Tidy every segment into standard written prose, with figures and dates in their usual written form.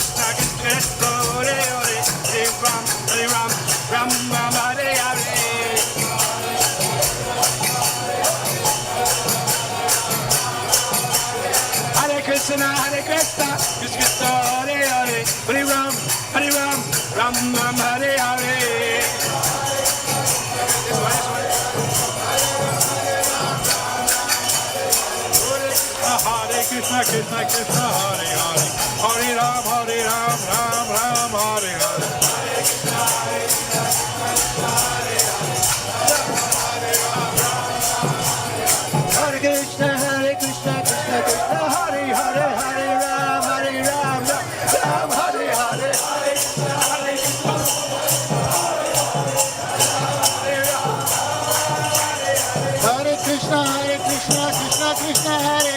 Krishna, Krishna Krishna, Hare Hare, Hare Ram, Ram Ram, Hare Hare. Hare Krishna, Krishna Krishna, Hare Hare, Hare Ram, Ram Ram, Hare Hare. Hare Krishna, Krishna Krishna, Hare Hare, Hare Ram, Ram Ram, Hare Hare. Hare Krishna, Krishna Krishna, Hare Hare, Hare Ram, Ram Hare Hare. Hare Krishna, Krishna Krishna, Hare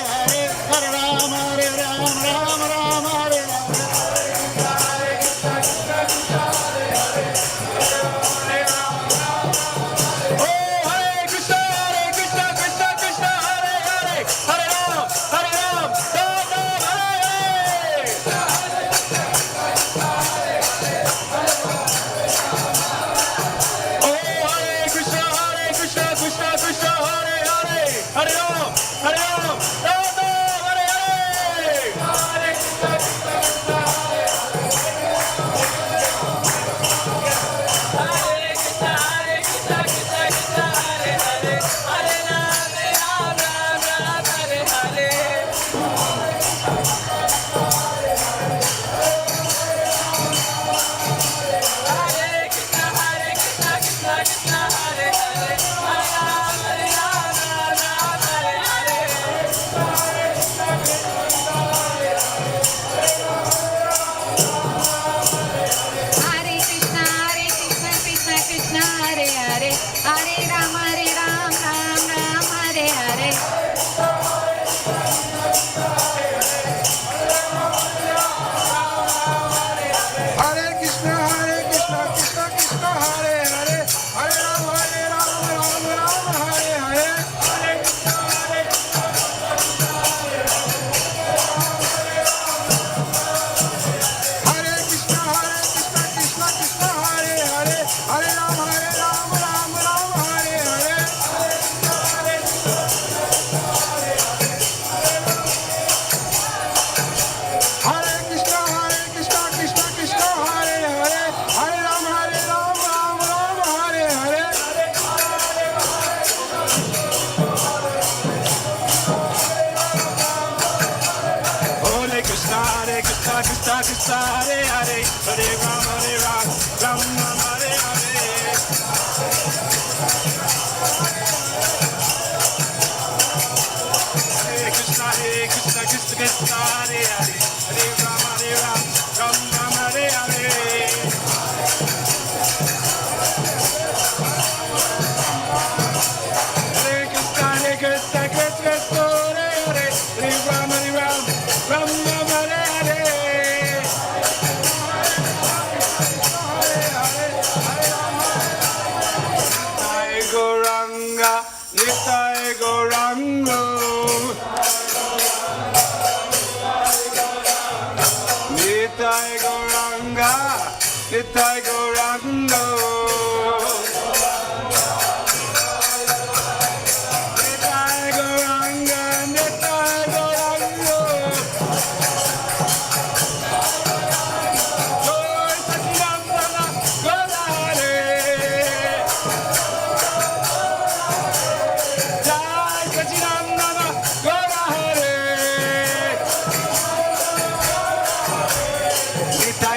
Hare, Hare Ram, Ram Hare Hare. Krishna, Hare Hare, Hare Ram, Ram Ram, Hare Hare. Hare Krishna, Krishna Krishna, Hare Hare, Hare Ram, Ram Ram, Hare Hare. Hare Krishna, Krishna Krishna, Hare Hare, Hare Ram, Ram Ram, Hare Hare. Nitai Gauranga, Nitai Gauranga, Nitai Gauranga, Nitai Gauranga, Nitai Gauranga. Jai Sachidananda Gaurare. Nitai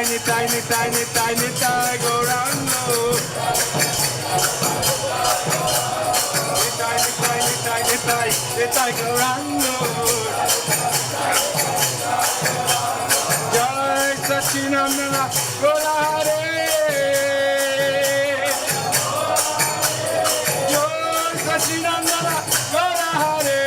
Gauranga, Nitai Gauranga, Jai Sachidananda Gaurare, Jai Sachidananda Gaurare.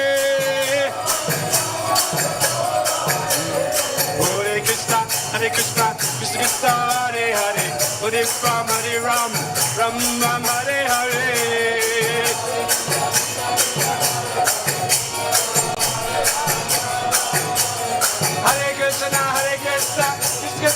Hare Krishna, Krishna Krishna, Hare Hare, Hare Ram, Ram Ram, Hare Hare. Hare Krishna, Krishna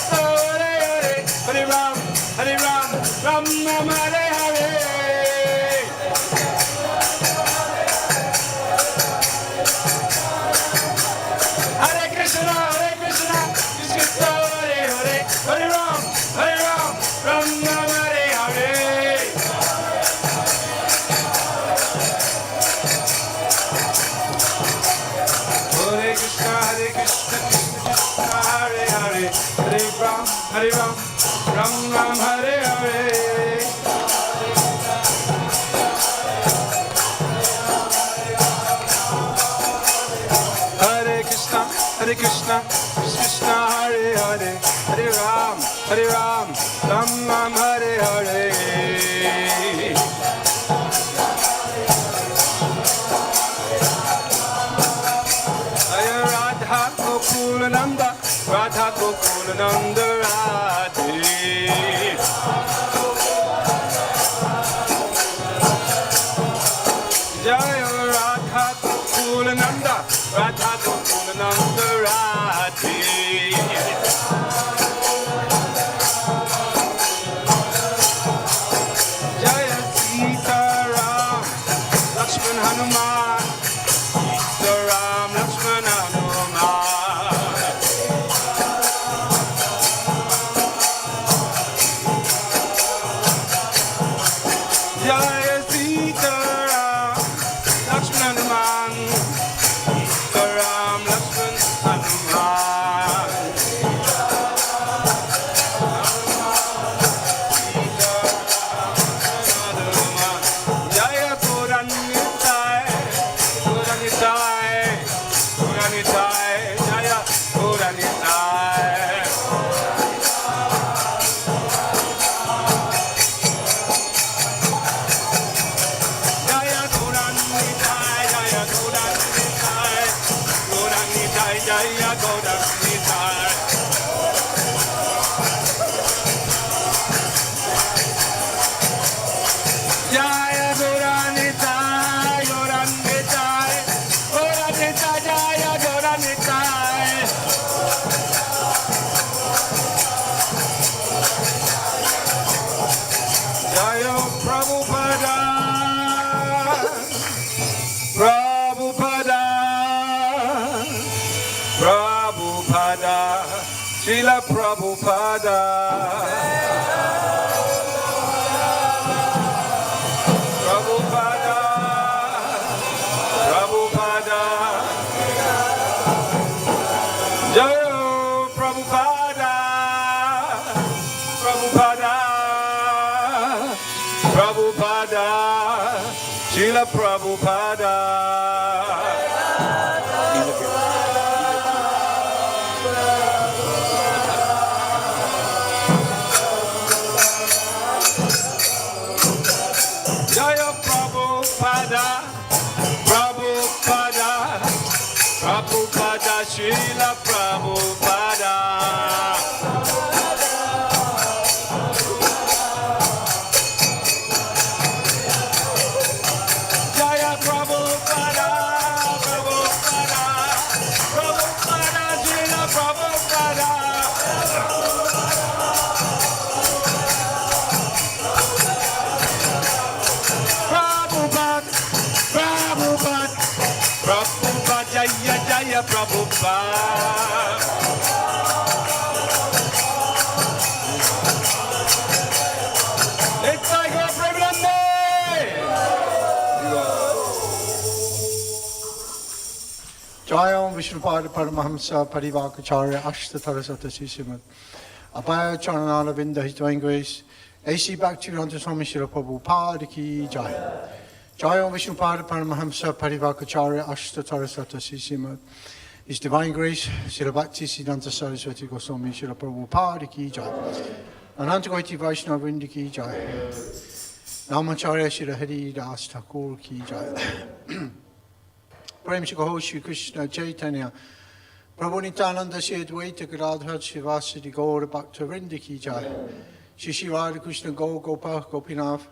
Hare Ram, Ram Ram Hare Hare. Hare Krishna, Krishna Hare Hare, Hare Ram, Ram Ram Hare Hare. Jaya Radha Gokulananda, Radha Gokulananda Radhe. Jaya Radha Gokulananda, Radha Gokulananda Radhe. Jaya Sita Ram, Lakshman Hanuman, Sita Ram, Lakshman Hanuman. Jaya Sita Ram, Lakshman Hanuman, Sita Ram, Lakshman Hanuman. Jaya Puranitai, Puranitai, Puranitai, Jaya Puranitai. Jaya Puranitai, Jaya Puranitai, Puranitai, Jaya Puranitai. Jaya Puranitai, Puranitai, Puranitai, Jaya Puranitai. Jaya Prabhupada, Prabhupada, Prabhupada, Srila Prabhupada. Prabhupada, Prabhupada, Jaya Prabhupada, Prabhupada, Prabhupada, Srila Prabhupada. Jaya Prabhupada, Prabhupada, Prabhupada, Srila Prabhupada. Jaya Prabhupada, Prabhupada, Prabhupada, Srila Prabhupada. Prabhupada, Prabhupada, Prabhupada, Jaya Jaya Prabhupada. Let's go Premanande. Jaya Om Vishnupada Paramahamsa Parivakacharya Ashtatara Satasi Srimad Abhaya Charanala Vinda His Divine Grace A.C. Bhaktivedanta Swami Srila Prabhupada Ki Jai. Jaya Om Vishnupada Paramahamsa Parivakacharya Ashtatara Satasi Srimad His Divine Grace Srila Bhaktisiddhanta Saraswati Goswami Srila Prabhupada Ki Jai. Ananta Gaiti Vaishnava Vrinda Ki Jai. Namacharya Srila Hari Das Thakur Ki Jai. Prem Shri Shri Krishna Chaitanya Prabhu Nityananda Shri Advaita Gadadhar Shivasadi Gaura Bhaktivinoda Ki Jai. Shri Shri Radha Krishna Go Gopal Gopinath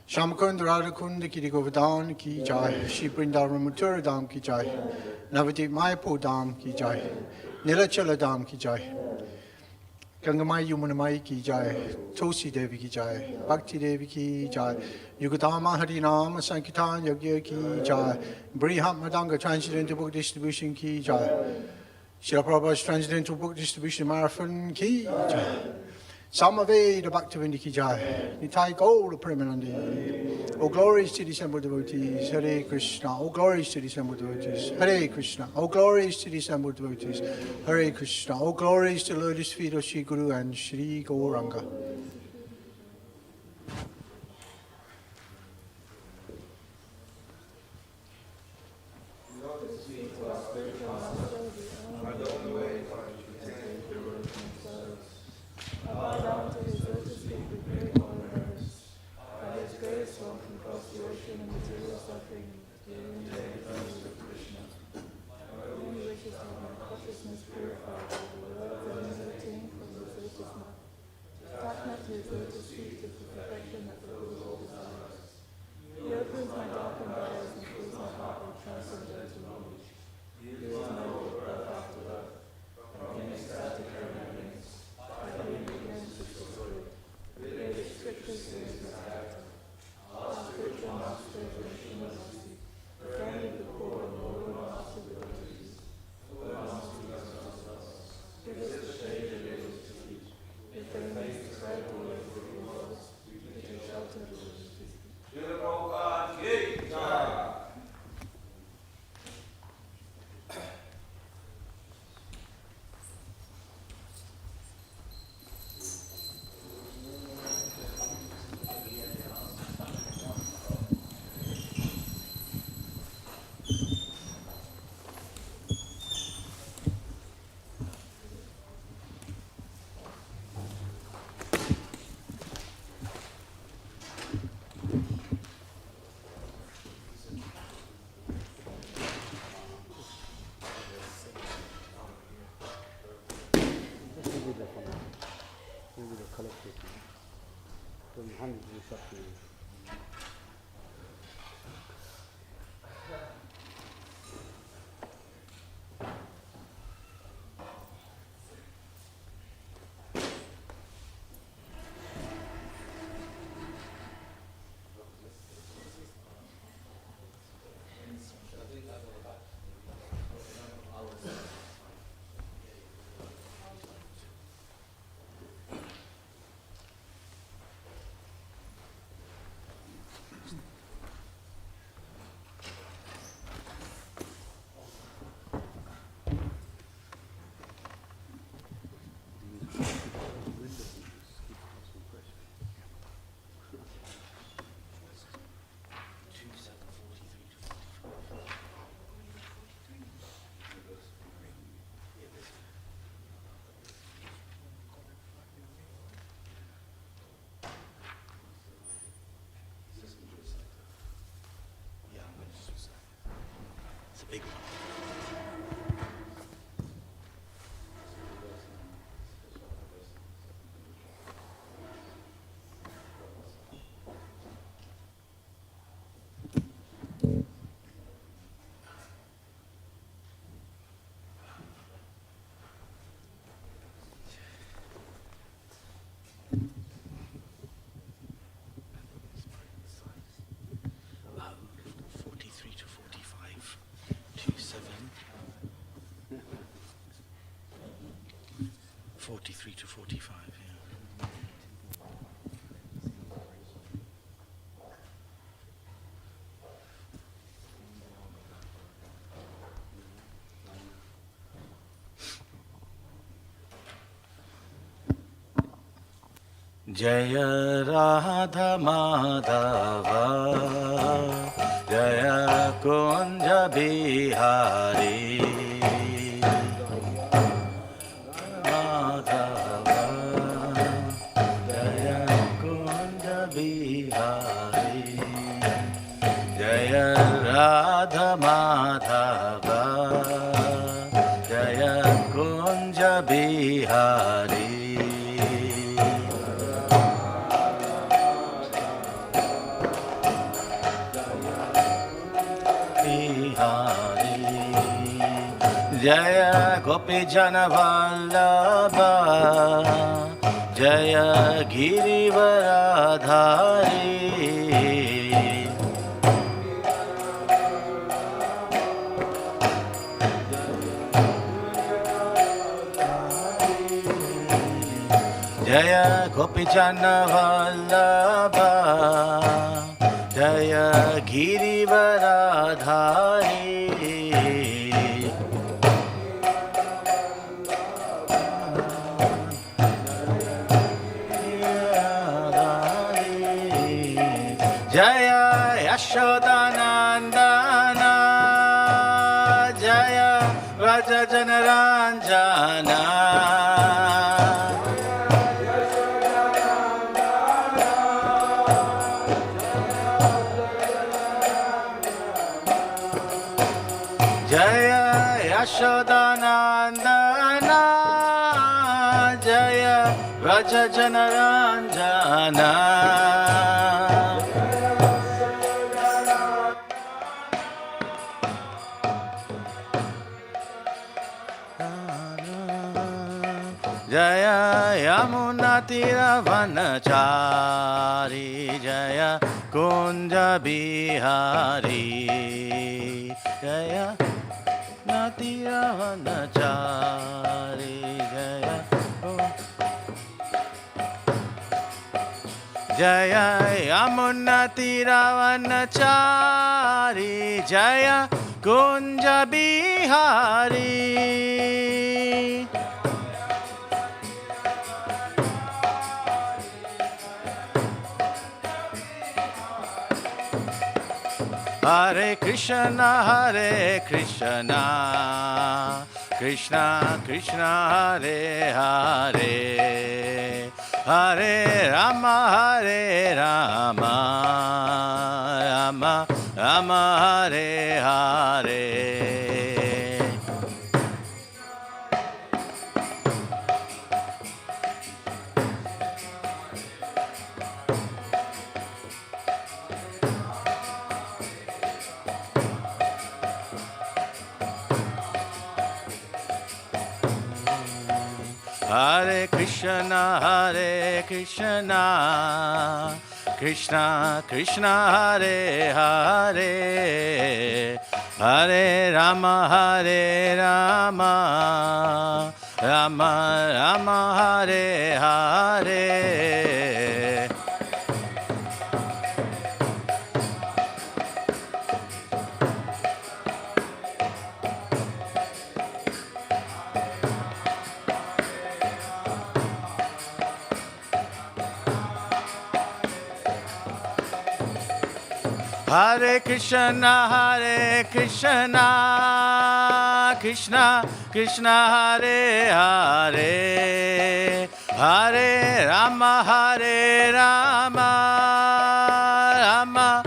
Shamakunda Radha Kunda Kiri Govardhan Ki Jai. Shri Vrindavan Mathura Dham Ki Jai. Navadip Mayapur Dham Ki Jai. Nilachala Dham Ki Jai. Gangamai Yamunamai Ki Jai. Tulsi Devi Ki Jai. Bhakti Devi Ki Jai. Yugadama Harinam Sankirtan Yagya Ki Jai. Brihat Madanga Transcendental Book Distribution Ki Jai. Srila Prabhupada's Transcendental Book Distribution Marathon Ki Jai. Samaveda Bhaktivedanta ki jai. Nitai Gaura Premanandi. All glories to the assembled devotees. Hare Krishna. All glories to the assembled devotees. Hare Krishna. All glories to the assembled devotees. Hare Krishna. All glories to the lotus feet of Sri Guru and Sri Gauranga. Big one. About 43 to 45, 27. 43 to 45, yeah. Jaya Radha Madhava Jaya Kunja Bihari Madhava Jaya Kunja Bihari Jaya Radha Madhava Jaya Kunja Bihari Jaya Gopi Jana Vallabha Jaya Girivaradhari Jaya Gopijana Vallabha Jaya Girivaradhari Jaya Yashodanandana Jaya Raja Janaranjana Jaya Yashodanandana Jaya Raja Janaranjana Jaya Yamuna Tiravanachari Jaya Kunja Bihari Jaya Natiravanachari Jaya Jaya Yamuna Tiravanachari Jaya Kunja Bihari Hare Krishna, Krishna Krishna, Hare Hare, Hare Rama, Rama Rama, Hare Hare. Hare Krishna, Krishna Krishna, Hare Hare, Hare Rama, Rama Rama, Hare Hare. Hare Krishna, Krishna Krishna, Hare Hare, Hare Rama, Rama Rama,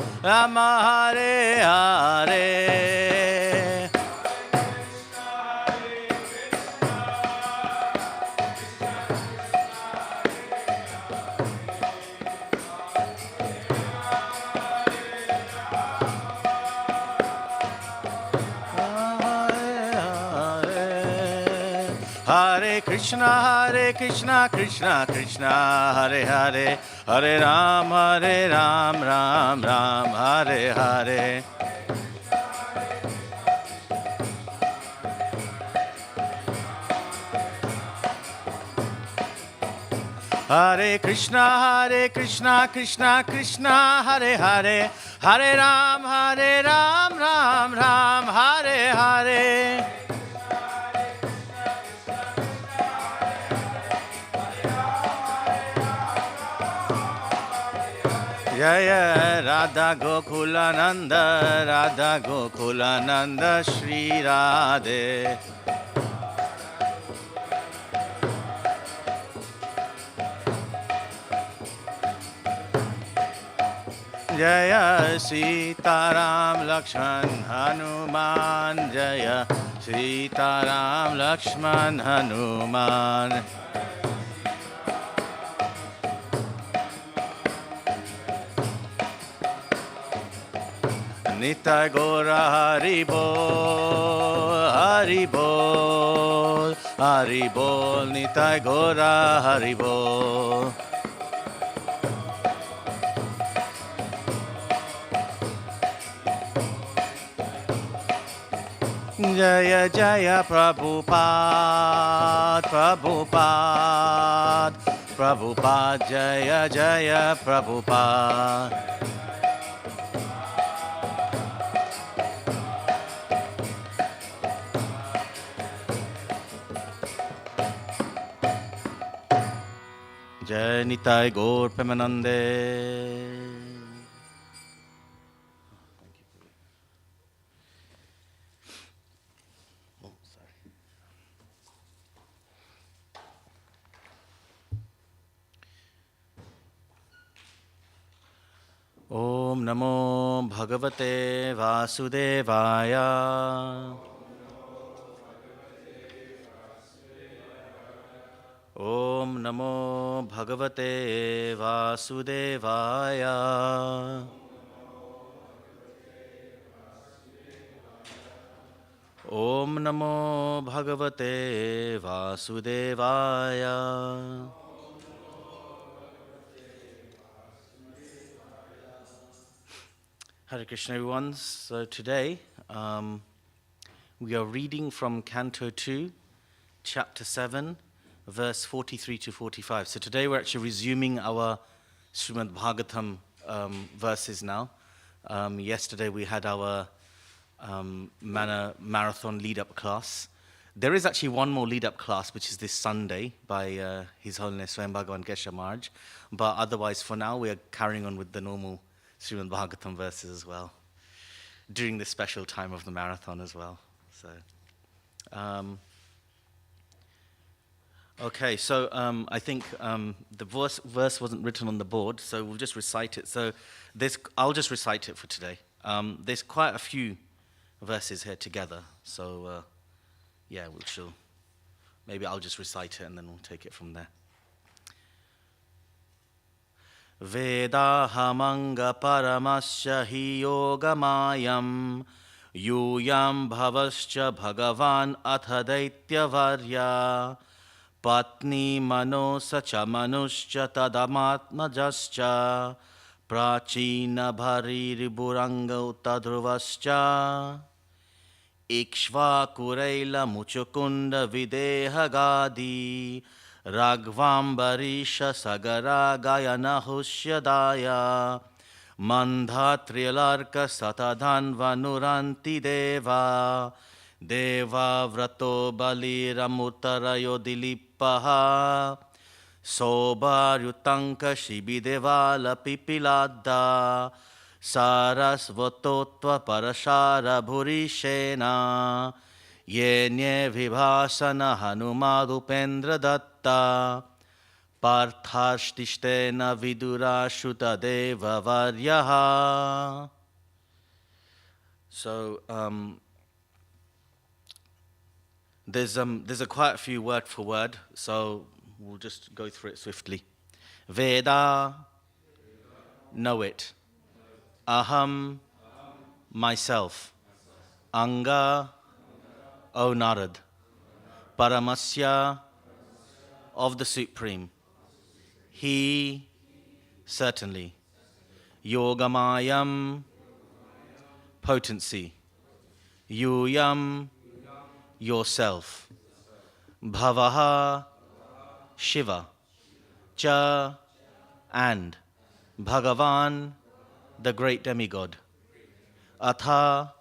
Hare Hare. Hare Krishna, Krishna Krishna, Hare Hare, Hare Ram, Ram Ram, Hare Hare. Hare Krishna, Krishna Krishna, Hare Hare, Hare Ram, Ram Hare Hare. Jaya Radha Gokulananda, Shri Radhe. Jaya Sitaram Lakshman Hanuman, Jaya Sitaram Lakshman Hanuman. Nitai Gora Hari Bol, Nitai Gora Hari Bol. Jaya Jaya Prabhupada, Prabhupada, Jaya Jaya Prabhupada. Jai Nitai Gaur Premanande. Om Namo Bhagavate Vasudevaya. Om Namo Bhagavate Vasudevaya. Om Namo Bhagavate Vasudevaya. Hare Krishna, everyone. So today we are reading from Canto 2, Chapter 7, verse 43 to 45. So today we're actually resuming our Srimad Bhagavatam verses now. Yesterday we had our marathon lead-up class. There is actually one more lead-up class, which is this Sunday by His Holiness Swayam Bhagavan Kesha Maharaj. But otherwise, for now, we are carrying on with the normal Srimad Bhagavatam verses as well, during this special time of the marathon as well. So, okay, so I think the verse wasn't written on the board, so we'll just recite it. So I'll just recite it for today. There's quite a few verses here together, so yeah, maybe I'll just recite it and then we'll take it from there. Vedahamanga paramasya hi yogamayam yuyam bhavascha bhagavan atha daityavarya patni mano sacha manuscha tadamatmajascha prachina bhari riburanga utadhruvascha ikshvakureila muchukunda videhagadi Ragvambarisha sagara gayana hushyadaya mandhatriyalarka satadhan vanuranti deva deva vrato baliramutarayo dilippaha sobaryutanka shibidevala pipiladda sarasvatotva parashara bhurishena Yenye vibhasana hanumadupendra datta partharshtishtena vidura shuta deva varyaha. So there's a quite a few word for word, so we'll just go through it swiftly. Veda, know it. Aham, myself. Anga, O Narad, Paramasya, of the Supreme, He, certainly, Yogamayam, potency, Yuyam, yourself, Bhavaha, Shiva, Cha, and, Bhagavan, the great demigod, Atha,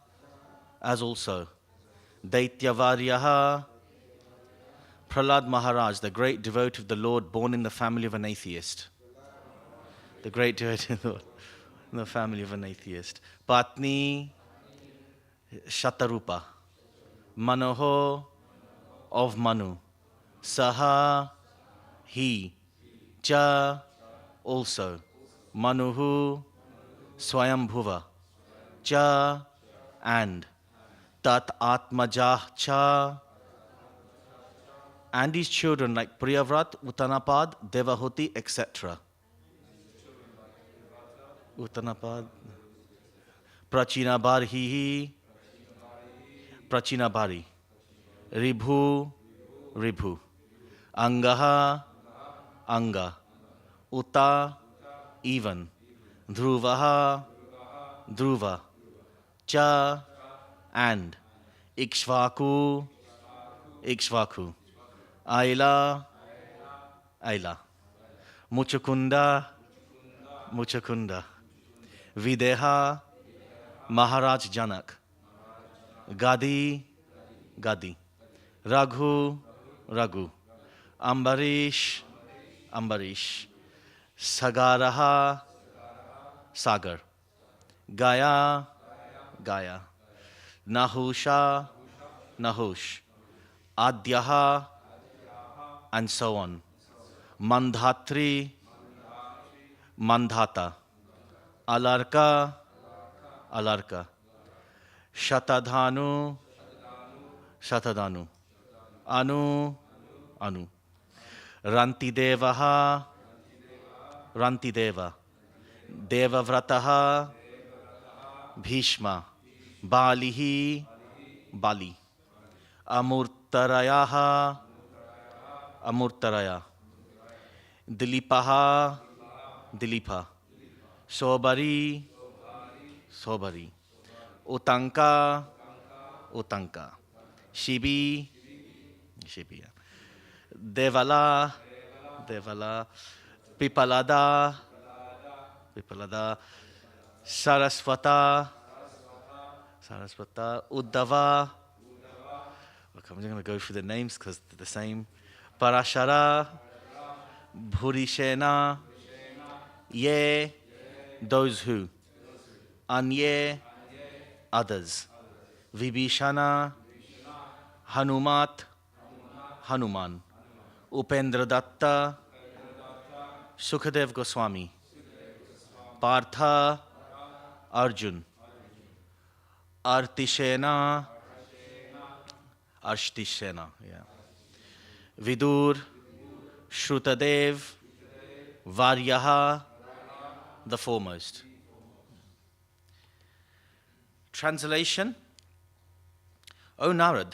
as also, Daityavaryaha, Prahlad Maharaj, the great devotee of the Lord, born in the family of an atheist. The great devotee of the Lord, in the family of an atheist. Patni, Shatarupa, Manoho, of Manu, Saha, he, Cha, also, Manuhu, Swayambhuva, Cha, and, Tat Atmajah Cha, and his children like Priyavrat, Uttanapad, Devahuti, etc. Uttanapad, Prachinabarhihi, Prachinabari, Ribhu, Ribhu, Angaha, Anga, Uta, even, Dhruvaha, Dhruva, Cha, and, Ikshvaku, Ikshvaku, Aila, Aila, Muchakunda, Muchakunda. Videha, Maharaj Janak. Gadi, Gadi. Raghu, Raghu. Ambarish, Ambarish. Sagaraha, Sagar. Gaya, Gaya. Nahusha, Nahush. Adyaha, and so on. Mandhatri, Mandhata. Alarka, Alarka. Shatadhanu, Shatadhanu. Anu, Anu. Rantidevaha, Rantideva. Devavrataha, Bhishma. Balihi, Bali. Amurtarayaha, Amurtaraya. Dilipaha, Dilipa. Sobari, Sobari. Utanka, Utanka. Shibi, Shibi. Devala, Devala. Pipalada, Pipalada. Sarasvata, Sarasvata. Uddhava. Okay, I'm just going to go through the names because they're the same. Parashara, Bhurishena, Ye, those who. Anye, others. Vibhishana, Hanumat, Hanuman. Upendra Datta, Sukadev Goswami. Partha, Arjun. Artishena, Ashtishena, yeah. Vidur, Shrutadev, Varyaha, the foremost. Translation. O Narad,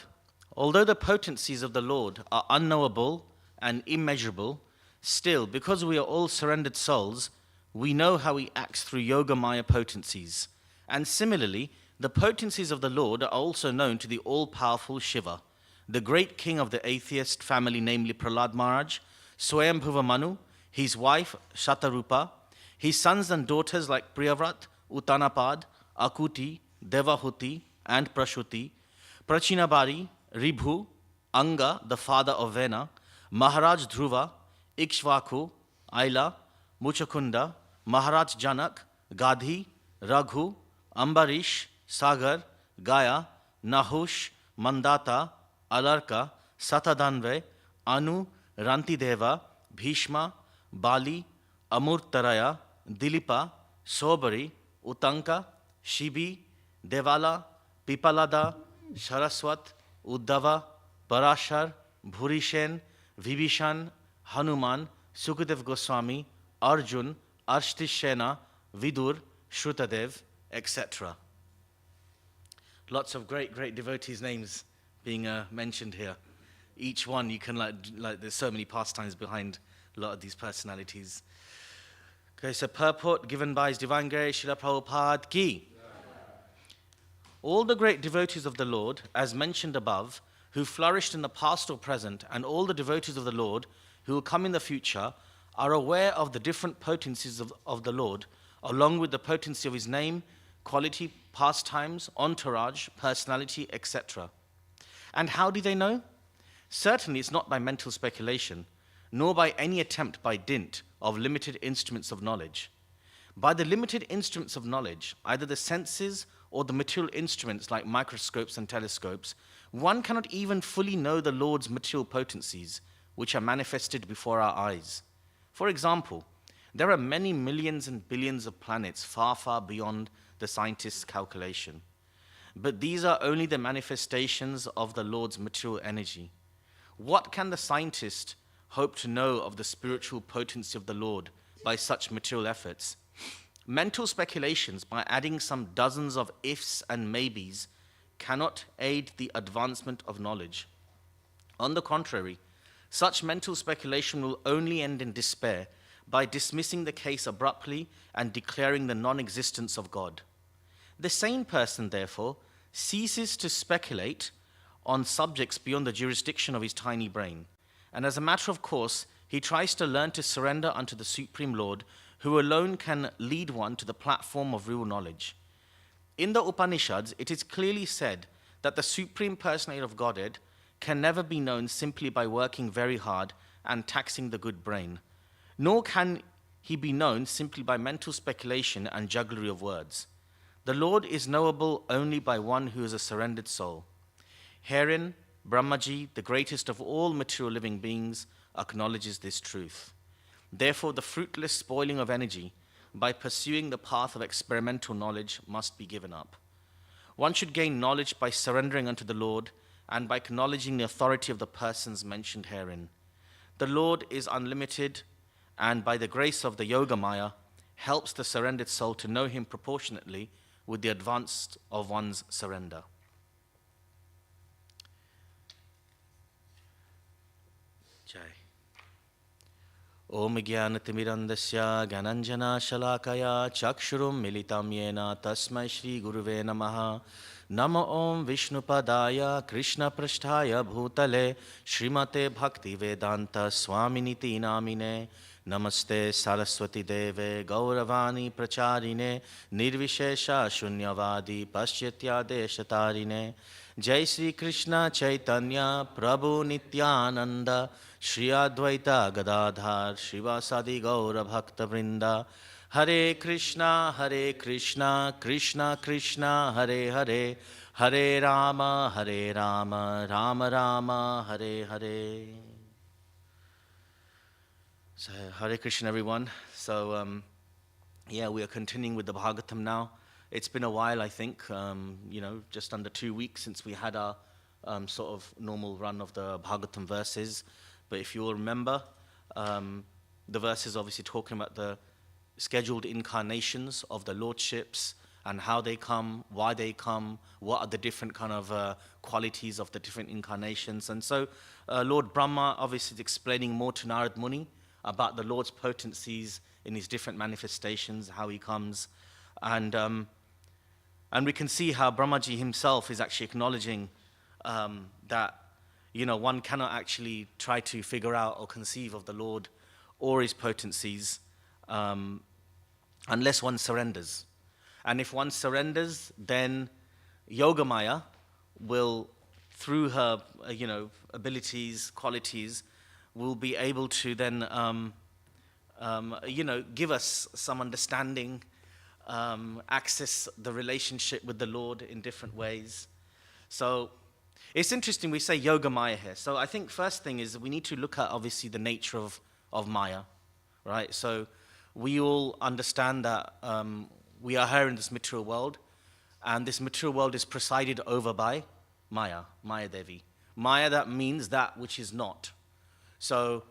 although the potencies of the Lord are unknowable and immeasurable, still, because we are all surrendered souls, we know how he acts through Yogamaya potencies. And similarly, the potencies of the Lord are also known to the all-powerful Shiva, the great king of the atheist family, namely Prahlad Maharaj, Swayambhuva Manu, his wife Shatarupa, his sons and daughters like Priyavrat, Uttanapad, Akuti, Devahuti, and Prashuti, Prachinabari, Ribhu, Anga, the father of Vena, Maharaj Dhruva, Ikshvaku, Aila, Muchakunda, Maharaj Janak, Gadhi, Raghu, Ambarish, Sagar, Gaya, Nahush, Mandata, Alarka, Satadanve, Anu, Rantideva, Bhishma, Bali, Amurtaraya, Dilipa, Sobari, Utanka, Shibi, Devala, Pipalada, Saraswat, Uddhava, Parashar, Bhurishen, Vibhishan, Hanuman, Sukadev Goswami, Arjun, Ashtishena, Vidur, Shrutadev, etc. Lots of great, great devotees' names being mentioned here. Each one you can there's so many pastimes behind a lot of these personalities. Okay, so purport given by His Divine Grace Srila Prabhupada Ki. All the great devotees of the Lord, as mentioned above, who flourished in the past or present, and all the devotees of the Lord who will come in the future, are aware of the different potencies of the Lord, along with the potency of his name, quality, pastimes, entourage, personality, etc. And how do they know? Certainly it's not by mental speculation, nor by any attempt by dint of limited instruments of knowledge. By the limited instruments of knowledge, either the senses or the material instruments like microscopes and telescopes, one cannot even fully know the Lord's material potencies, which are manifested before our eyes. For example, there are many millions and billions of planets far, far beyond the scientist's calculation. But these are only the manifestations of the Lord's material energy. What can the scientist hope to know of the spiritual potency of the Lord by such material efforts? Mental speculations, by adding some dozens of ifs and maybes, cannot aid the advancement of knowledge. On the contrary, such mental speculation will only end in despair by dismissing the case abruptly and declaring the non-existence of God. The sane person, therefore, ceases to speculate on subjects beyond the jurisdiction of his tiny brain, and as a matter of course, He tries to learn to surrender unto the Supreme Lord, who alone can lead one to the platform of real knowledge. In the Upanishads, it is clearly said that the Supreme Personality of Godhead can never be known simply by working very hard and taxing the good brain, nor can he be known simply by mental speculation and jugglery of words. The Lord is knowable only by one who is a surrendered soul. Herein, Brahmaji, the greatest of all material living beings, acknowledges this truth. Therefore, the fruitless spoiling of energy by pursuing the path of experimental knowledge must be given up. One should gain knowledge by surrendering unto the Lord and by acknowledging the authority of the persons mentioned herein. The Lord is unlimited, and by the grace of the Yoga Maya, helps the surrendered soul to know him proportionately with the advance of one's surrender. Jai. Om Jnanatimirandasya Gyananjana Shalakaya Chakshurum Militam Yena Tasmai Shri Guruve Namaha. Namo Om Vishnupadaya Krishna Prasthaya Bhutale Srimate Bhaktivedanta Swaminiti Namine. Namaste Saraswati Deve Gauravani Pracharine Nirvishesha Shunyavadi Paschatya Deshatarine. Jai Sri Krishna Chaitanya Prabhu Nityananda Shri Advaita Gadadhar Shivasadi Gaura Bhakta Vrinda. Hare Krishna, Krishna Krishna, Hare Hare, Hare Rama, Rama Rama, Hare Hare. So, Hare Krishna, everyone. So, we are continuing with the Bhagavatam now. It's been a while, I think, just under 2 weeks since we had our sort of normal run of the Bhagavatam verses. But if you all remember, the verses obviously talking about the scheduled incarnations of the lordships and how they come, why they come, what are the different kind of qualities of the different incarnations. And so Lord Brahma obviously is explaining more to Narad Muni about the Lord's potencies in his different manifestations, how he comes. And we can see how Brahmaji himself is actually acknowledging that, one cannot actually try to figure out or conceive of the Lord or his potencies unless one surrenders. And if one surrenders, then Yogamaya will, through her, abilities, qualities, will be able to then, give us some understanding, access the relationship with the Lord in different ways. So it's interesting we say Yogamaya here. So I think first thing is we need to look at obviously the nature of Maya, right? So we all understand that we are here in this material world, and this material world is presided over by Maya, Maya Devi. Maya, that means that which is not. So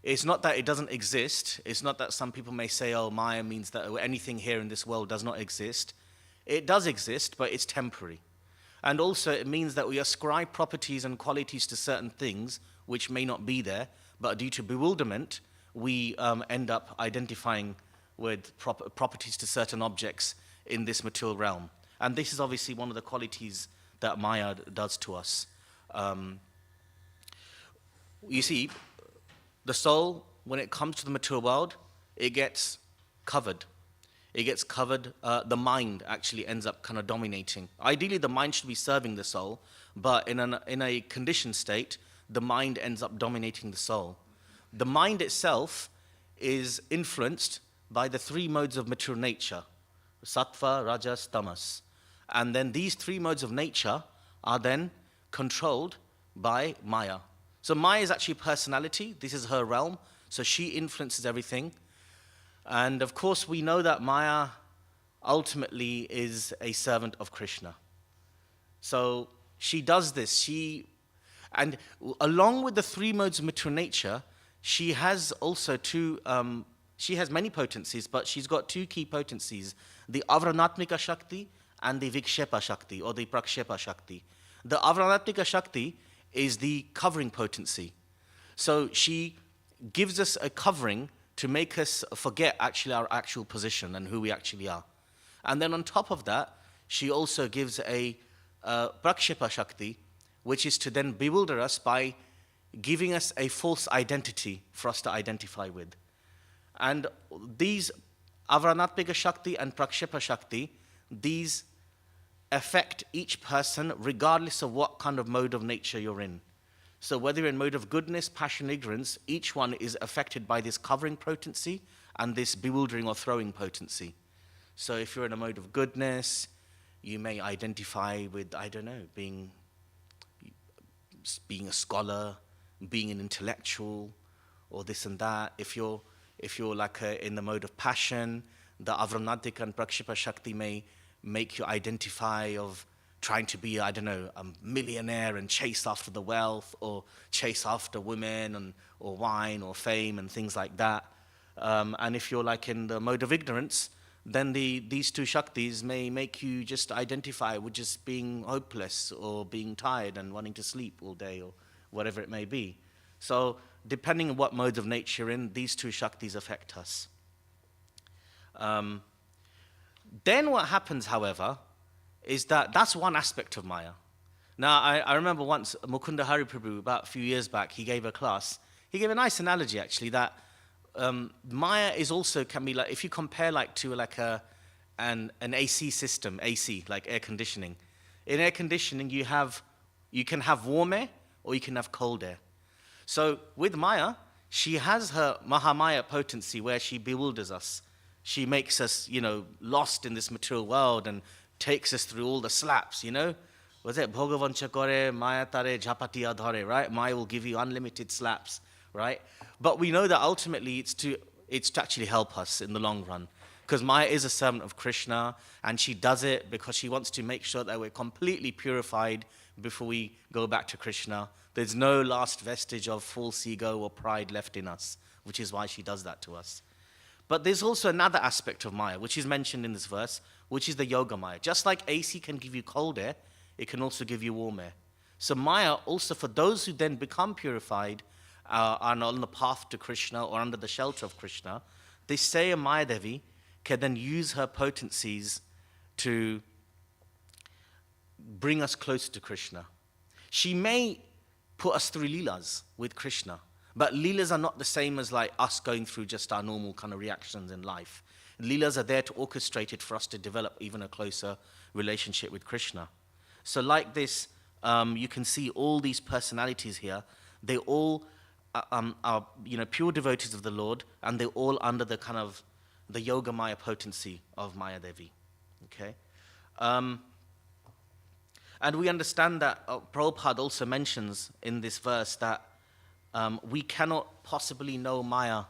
it's not that it doesn't exist. It's not that some people may say, oh, Maya means that anything here in this world does not exist. It does exist, but it's temporary. And also it means that we ascribe properties and qualities to certain things which may not be there, but due to bewilderment, we end up identifying with properties to certain objects in this material realm. And this is obviously one of the qualities that Maya does to us. You see, the soul, when it comes to the material world, it gets covered. It gets covered. The mind actually ends up kind of dominating. Ideally, the mind should be serving the soul, but in a conditioned state, the mind ends up dominating the soul. The mind itself is influenced by the three modes of material nature, sattva, rajas, tamas. And then these three modes of nature are then controlled by Maya. So Maya is actually personality. This is her realm. So she influences everything. And of course, we know that Maya ultimately is a servant of Krishna. So she does this. And along with the three modes of material nature, she has also she has many potencies, but she's got two key potencies, the Avranatmika Shakti and the Vikshepa Shakti, or the Prakshepa Shakti. The Avranatmika Shakti is the covering potency. So she gives us a covering to make us forget actually our actual position and who we actually are. And then on top of that, she also gives a Prakshepa Shakti, which is to then bewilder us by giving us a false identity for us to identify with. And these Avranatmika Shakti and Prakshepa Shakti, these affect each person regardless of what kind of mode of nature you're in. So whether you're in mode of goodness, passion, ignorance, each one is affected by this covering potency and this bewildering or throwing potency. So if you're in a mode of goodness, you may identify with, I don't know, being a scholar, being an intellectual, or this and that. If you're like in the mode of passion, the Avranadika and Prakshepa Shakti may make you identify of trying to be, I don't know, a millionaire and chase after the wealth, or chase after women or wine or fame and things like that. And if you're like in the mode of ignorance, then these two Shaktis may make you just identify with just being hopeless or being tired and wanting to sleep all day or whatever it may be. So depending on what modes of nature you're in, these two Shaktis affect us. Then what happens, however, is that's one aspect of Maya. Now, I remember once Mukunda Hari Prabhu, about a few years back, he gave a class. He gave a nice analogy, actually, that Maya is also, can be like, if you compare like to like an AC system, AC, like air conditioning. In air conditioning, you can have warm air or you can have cold air. So with Maya, she has her Mahamaya potency where she bewilders us. She makes us, lost in this material world and takes us through all the slaps, Was it Bhogavancha kore, Maya tare, Japatiya dhare, right? Maya will give you unlimited slaps, right? But we know that ultimately it's to actually help us in the long run. Because Maya is a servant of Krishna, and she does it because she wants to make sure that we're completely purified before we go back to Krishna. There's no last vestige of false ego or pride left in us, which is why she does that to us. But there's also another aspect of Maya, which is mentioned in this verse, which is the Yoga Maya. Just like AC can give you cold air, it can also give you warm air. So Maya also, for those who then become purified, are on the path to Krishna or under the shelter of Krishna, they say a Maya Devi can then use her potencies to bring us closer to Krishna. She may put us through Leelas with Krishna, but Leelas are not the same as like us going through just our normal kind of reactions in life. Leelas are there to orchestrate it for us to develop even a closer relationship with Krishna. So like this, you can see all these personalities here. They all are pure devotees of the Lord, and they're all under the kind of the Yoga Maya potency of Maya Devi. Okay? And we understand that Prabhupada also mentions in this verse that we cannot possibly know Maya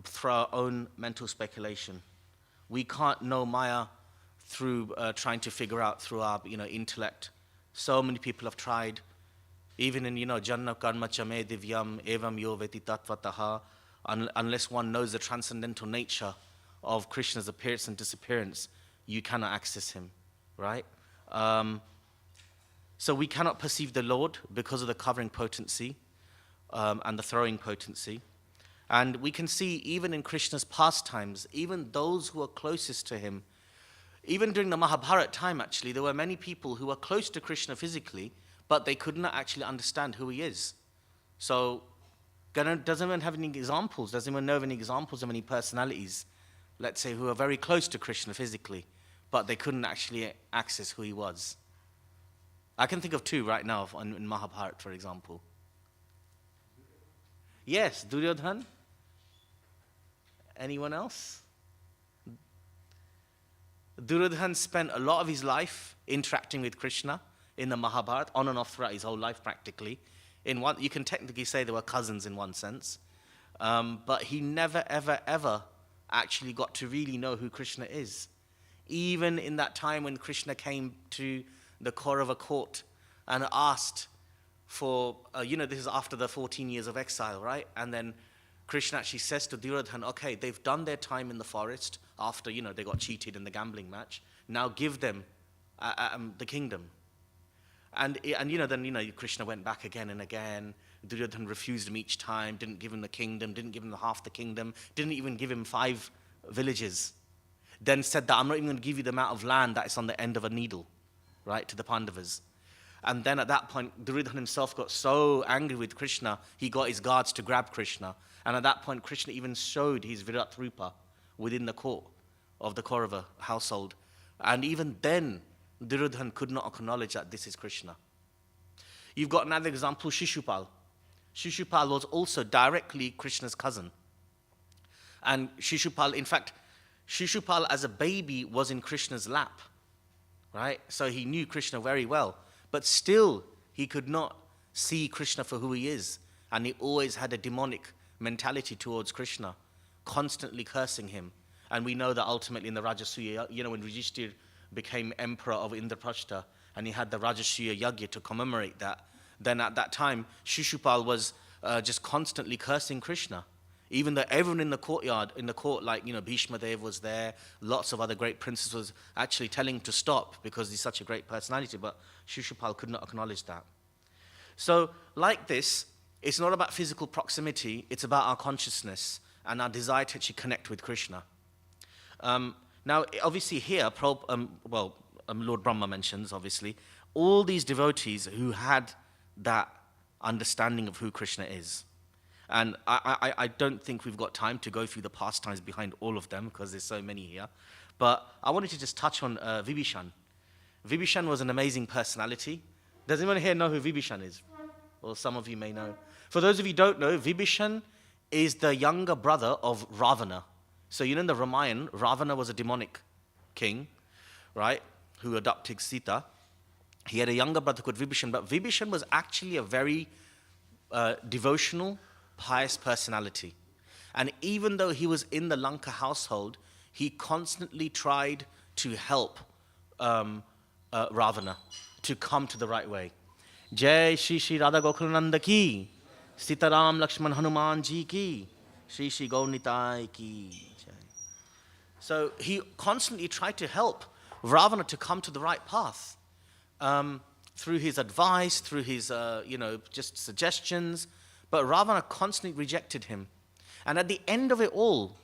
through our own mental speculation. We can't know Maya through trying to figure out through our intellect. So many people have tried, even in Janna Karma Chame Divyam Evam Yo Veti Tatvataha, unless one knows the transcendental nature of Krishna's appearance and disappearance, you cannot access him, right? So we cannot perceive the Lord because of the covering potency and the throwing potency. And we can see even in Krishna's pastimes, even those who are closest to him, even during the Mahabharata time actually, there were many people who were close to Krishna physically, but they could not actually understand who he is. So does anyone have any examples? Does anyone know of any examples of any personalities, let's say, who are very close to Krishna physically, but they couldn't actually access who he was? I can think of two right now in Mahabharata, for example. Yes, Duryodhan. Anyone else? Duryodhan spent a lot of his life interacting with Krishna in the Mahabharata, on and off throughout his whole life practically. You can technically say they were cousins in one sense. But he never, ever, ever actually got to really know who Krishna is. Even in that time when Krishna came to the Kaurava court and asked for, this is after the 14 years of exile, right? And then Krishna actually says to Duryodhan, okay, they've done their time in the forest after, they got cheated in the gambling match. Now give them the kingdom. And then Krishna went back again and again. Duryodhan refused him each time, didn't give him the kingdom, didn't give him half the kingdom, didn't even give him 5 villages. Then said that I'm not even going to give you the amount of land that is on the end of a needle, right, to the Pandavas. And then at that point, Duryodhana himself got so angry with Krishna, he got his guards to grab Krishna. And at that point, Krishna even showed his Virat Rupa within the court of the Kaurava household. And even then, Duryodhana could not acknowledge that this is Krishna. You've got another example, Shishupal. Shishupal was also directly Krishna's cousin. And Shishupal, in fact, Shishupal as a baby was in Krishna's lap, right? So he knew Krishna very well. But still, he could not see Krishna for who he is. And he always had a demonic mentality towards Krishna, constantly cursing him. And we know that ultimately in the Rajasuya, when Yudhishthira became emperor of Indraprastha, and he had the Rajasuya Yagya to commemorate that, then at that time, Shishupal was just constantly cursing Krishna. Even though everyone in the courtyard, in the court, like, Bhishma Dev was there, lots of other great princes was actually telling him to stop because he's such a great personality, but Shishupal could not acknowledge that. So, like this, it's not about physical proximity, it's about our consciousness and our desire to actually connect with Krishna. Now, obviously here, Lord Brahma mentions, obviously, all these devotees who had that understanding of who Krishna is. And I don't think we've got time to go through the pastimes behind all of them because there's so many here. But I wanted to just touch on Vibhishan. Vibhishan was an amazing personality. Does anyone here know who Vibhishan is? Well, some of you may know. For those of you who don't know, Vibhishan is the younger brother of Ravana. So in the Ramayana, Ravana was a demonic king, right, who adopted Sita. He had a younger brother called Vibhishan, but Vibhishan was actually a very devotional, pious personality. And even though he was in the Lanka household, he constantly tried to help Ravana to come to the right way. Jai Shri Shri Radha Gokulananda ki, Sitaram Lakshman Hanuman ji ki, Shri Shri Gaurnitai ki. Jai. So he constantly tried to help Ravana to come to the right path through his advice, through his just suggestions. But Ravana constantly rejected him. And at the end of it all,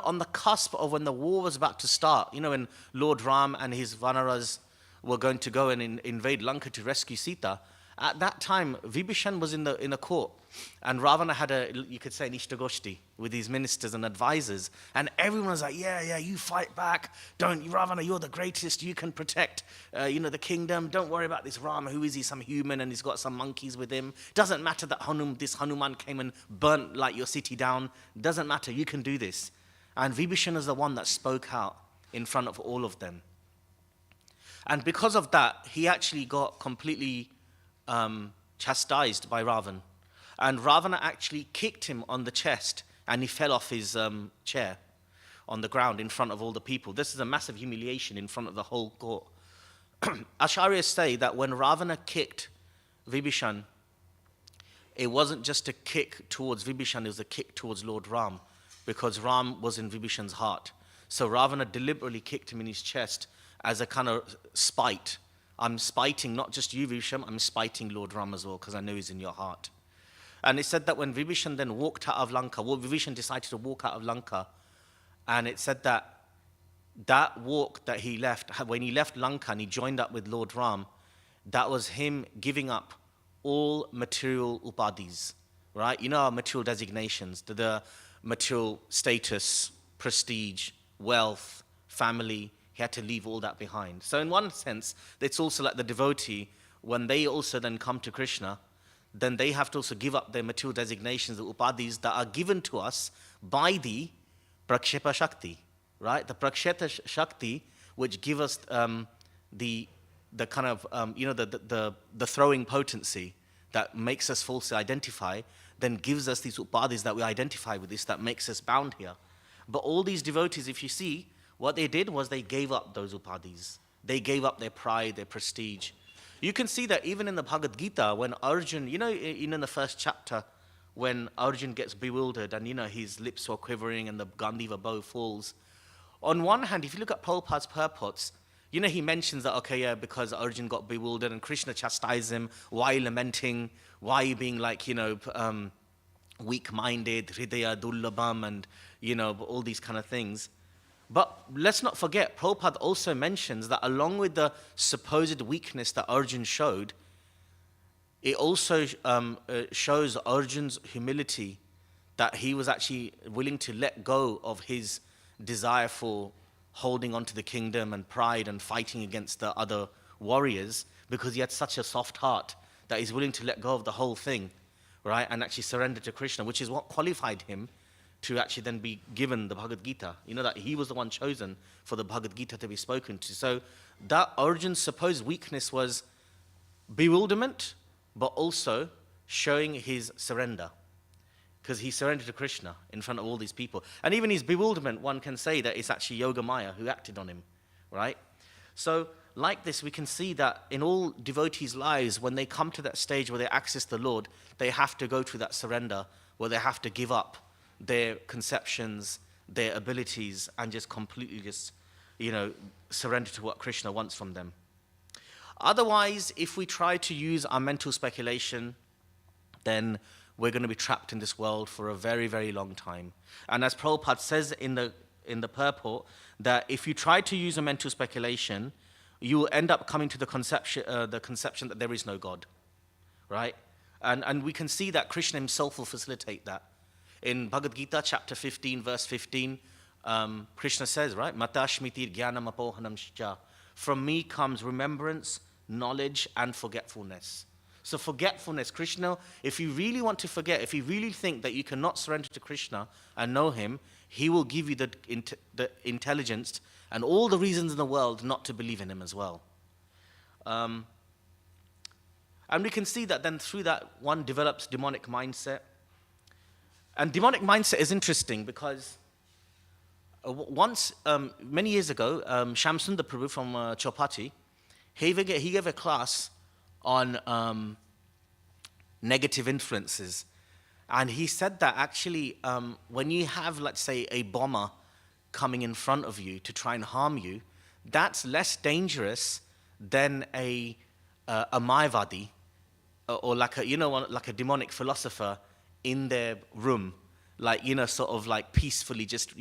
on the cusp of when the war was about to start, when Lord Ram and his Vanaras were going to go and invade Lanka to rescue Sita, at that time, Vibhishan was in the court. And Ravana had you could say, an Ishtagoshti with his ministers and advisors. And everyone was like, yeah, you fight back. Ravana, you're the greatest. You can protect, the kingdom. Don't worry about this Rama. Who is he? Some human, and he's got some monkeys with him. Doesn't matter that this Hanuman came and burnt like your city down. Doesn't matter. You can do this. And Vibhishan is the one that spoke out in front of all of them. And because of that, he actually got completely chastised by Ravana. And Ravana actually kicked him on the chest, and he fell off his chair on the ground in front of all the people. This is a massive humiliation in front of the whole court. Acharyas say that when Ravana kicked Vibhishan, it wasn't just a kick towards Vibhishan, it was a kick towards Lord Ram, because Ram was in Vibhishan's heart. So Ravana deliberately kicked him in his chest as a kind of spite. I'm spiting not just you, Vibhishan, I'm spiting Lord Ram as well, because I know he's in your heart. And it said that when Vibhishan then walked out of Lanka, Vibhishan decided to walk out of Lanka, and it said that walk that he left, when he left Lanka and he joined up with Lord Ram, that was him giving up all material upadhis, right? Our material designations, the material status, prestige, wealth, family. He had to leave all that behind. So in one sense, it's also like the devotee, when they also then come to Krishna, then they have to also give up their material designations, the upadhis that are given to us by the prakshepa shakti, right? The prakshepa shakti, which give us the kind of the throwing potency that makes us falsely identify, then gives us these upadhis that we identify with this, that makes us bound here. But all these devotees, if you see, what they did was they gave up those upadhis. They gave up their pride, their prestige. You can see that even in the Bhagavad Gita, when Arjun, in the first chapter, when Arjun gets bewildered and, his lips are quivering and the Gandiva bow falls. On one hand, if you look at Prabhupada's purports, he mentions that, because Arjun got bewildered and Krishna chastised him, why lamenting, why being like, weak-minded, hridaya dullabham, and, all these kind of things. But let's not forget, Prabhupada also mentions that along with the supposed weakness that Arjun showed, it also shows Arjun's humility, that he was actually willing to let go of his desire for holding on to the kingdom and pride and fighting against the other warriors, because he had such a soft heart that he's willing to let go of the whole thing, right, and actually surrender to Krishna, which is what qualified him to actually then be given the Bhagavad Gita. You know, that he was the one chosen for the Bhagavad Gita to be spoken to. So that Arjun's supposed weakness was bewilderment, but also showing his surrender, because he surrendered to Krishna in front of all these people. And even his bewilderment, one can say that it's actually Yoga Maya who acted on him, right? So like this, we can see that in all devotees' lives, when they come to that stage where they access the Lord, they have to go through that surrender, where they have to give up their conceptions, their abilities, and just completely just, surrender to what Krishna wants from them. Otherwise, if we try to use our mental speculation, then we're going to be trapped in this world for a very, very long time. And as Prabhupada says in the purport, that if you try to use a mental speculation, you will end up coming to the conception that there is no God, right? And we can see that Krishna himself will facilitate that. In Bhagavad Gita, chapter 15, verse 15, Krishna says, right, Matashmitir jnanam apohanam shcha. From me comes remembrance, knowledge, and forgetfulness. So forgetfulness, Krishna, if you really want to forget, if you really think that you cannot surrender to Krishna and know him, he will give you the intelligence and all the reasons in the world not to believe in him as well. And we can see that then through that one develops demonic mindset. And demonic mindset is interesting because once, many years ago, Shamsundar Prabhu from Chowpatty, he gave a class on negative influences. And he said that actually when you have, let's say, a bomber coming in front of you to try and harm you, that's less dangerous than a Mayavadi or like a demonic philosopher in their room, sort of like peacefully just,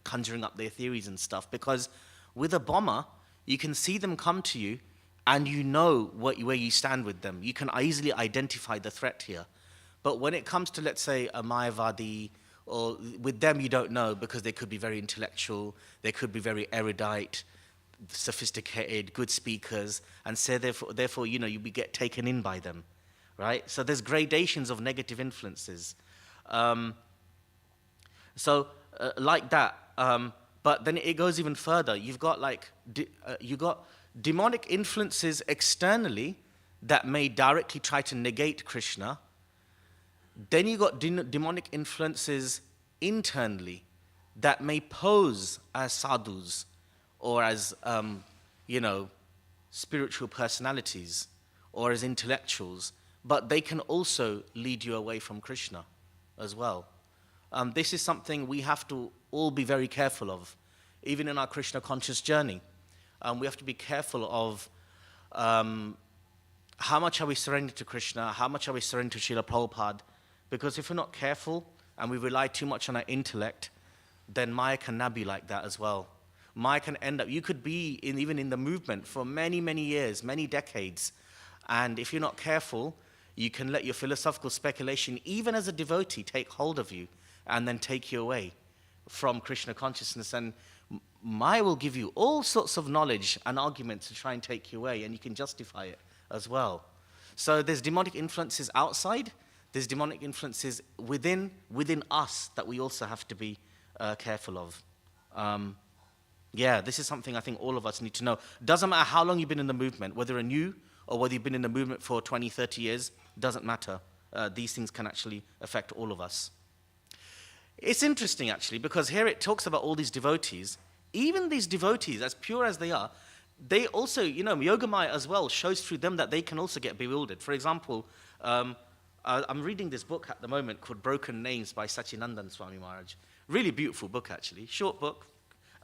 conjuring up their theories and stuff. Because with a bomber, you can see them come to you and you know where you stand with them. You can easily identify the threat here. But when it comes to, let's say, a Mayavadi, or with them you don't know, because they could be very intellectual, they could be very erudite, sophisticated, good speakers, and so therefore you get taken in by them, right? So there's gradations of negative influences. Like that. But then it goes even further. You've got demonic influences externally that may directly try to negate Krishna. Then you got demonic influences internally that may pose as sadhus or as spiritual personalities or as intellectuals, but they can also lead you away from Krishna as well. This is something we have to all be very careful of, even in our Krishna conscious journey. We have to be careful of how much are we surrendered to Krishna, how much are we surrendered to Srila Prabhupada, because if we're not careful and we rely too much on our intellect, then Maya can now be like that as well. Maya can end up, you could be even in the movement for many, many years, many decades, and if you're not careful, you can let your philosophical speculation, even as a devotee, take hold of you and then take you away from Krishna consciousness. And Maya will give you all sorts of knowledge and arguments to try and take you away, and you can justify it as well. So there's demonic influences outside, there's demonic influences within us that we also have to be careful of. This is something I think all of us need to know. Doesn't matter how long you've been in the movement, whether you're new or whether you've been in the movement for 20, 30 years, doesn't matter. These things can actually affect all of us. It's interesting, actually, because here it talks about all these devotees. Even these devotees, as pure as they are, they also, Yogamaya as well shows through them that they can also get bewildered. For example, I'm reading this book at the moment called Broken Names by Sachinandan Swami Maharaj. Really beautiful book, actually. Short book.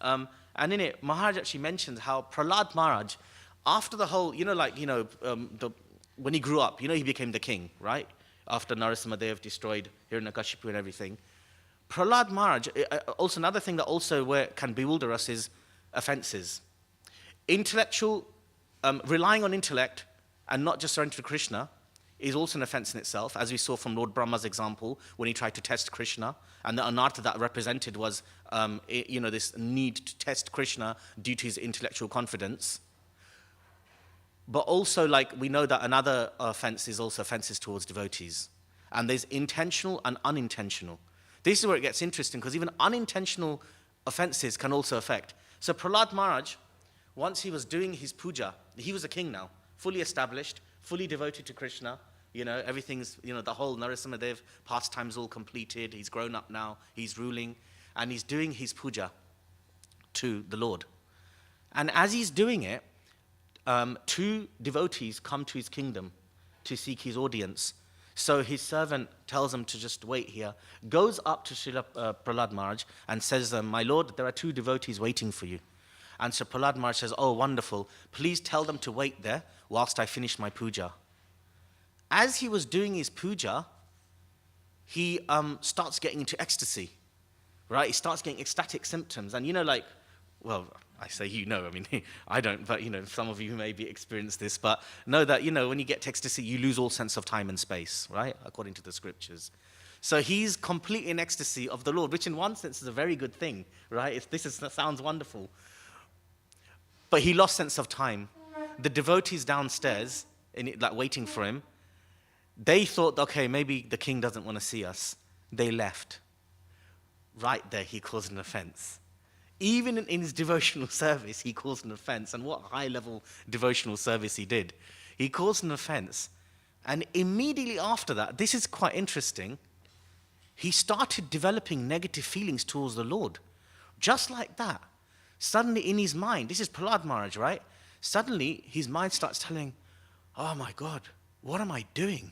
And in it, Maharaj actually mentions how Prahlad Maharaj, after the whole, when he grew up, he became the king, right? After Narasimhadev destroyed Hiranyakashipu and everything. Prahlad Maharaj, also another thing that also can bewilder us is offenses. Intellectual, relying on intellect and not just surrender to Krishna is also an offense in itself, as we saw from Lord Brahma's example when he tried to test Krishna, and the anartha that represented was, this need to test Krishna due to his intellectual confidence. But also, like, we know that another offense is also offenses towards devotees, and there's intentional and unintentional. This is where it gets interesting, because even unintentional offenses can also affect. So Prahlad Maharaj, once he was doing his puja, he was a king now, fully established, fully devoted to Krishna. Everything's, the whole Narasimhadev pastimes all completed. He's grown up now, he's ruling, and he's doing his puja to the Lord. And as he's doing it, 2 devotees come to his kingdom to seek his audience. So his servant tells him to just wait here, goes up to Srila Prahlad Maharaj and says, my lord, there are 2 devotees waiting for you. And so Prahlad Maharaj says, oh, wonderful, please tell them to wait there whilst I finish my puja. As he was doing his puja, he starts getting into ecstasy, right? He starts getting ecstatic symptoms. And I say I mean, I don't, but some of you maybe experience this, but know that, when you get to ecstasy, you lose all sense of time and space, right? According to the scriptures. So he's completely in ecstasy of the Lord, which in one sense is a very good thing, right? That sounds wonderful. But he lost sense of time. The devotees downstairs, waiting for him, they thought, okay, maybe the king doesn't want to see us. They left. Right there, he caused an offense. Even in his devotional service, he caused an offense. And what high-level devotional service he did. He caused an offense. And immediately after that, this is quite interesting, he started developing negative feelings towards the Lord. Just like that. Suddenly in his mind, this is Prahlad Maharaj, right? Suddenly his mind starts telling, oh my God, what am I doing?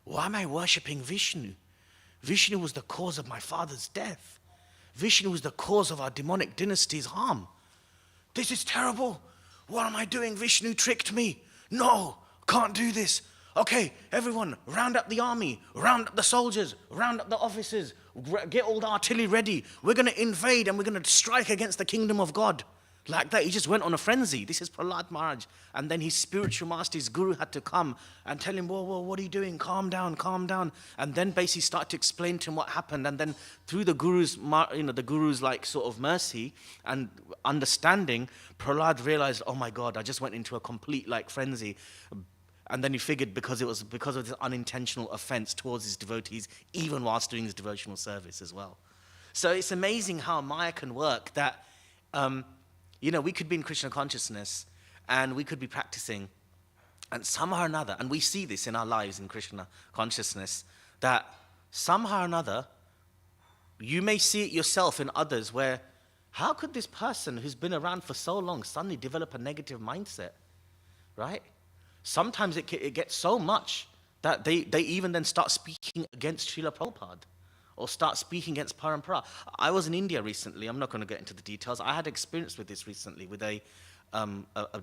Why am I worshipping Vishnu? Vishnu was the cause of my father's death. Vishnu was the cause of our demonic dynasty's harm. This is terrible. What am I doing? Vishnu tricked me. No, can't do this. Okay, everyone, round up the army, round up the soldiers, round up the officers, get all the artillery ready. We're going to invade and we're going to strike against the kingdom of God. Like that, he just went on a frenzy. This is Prahlad Maharaj. And then his spiritual master, his guru, had to come and tell him, whoa, what are you doing? Calm down, calm down. And then basically start to explain to him what happened. And then through the guru's, the guru's sort of mercy and understanding, Prahlad realized, oh my God, I just went into a complete frenzy. And then he figured because of this unintentional offense towards his devotees, even whilst doing his devotional service as well. So it's amazing how Maya can work, that we could be in Krishna consciousness and we could be practicing, and somehow or another, and we see this in our lives in Krishna consciousness, that somehow or another, you may see it yourself in others where, how could this person who's been around for so long suddenly develop a negative mindset, right? Sometimes it gets so much that they even then start speaking against Srila Prabhupada, or start speaking against Parampara. I was in India recently. I'm not going to get into the details. I had experience with this recently with a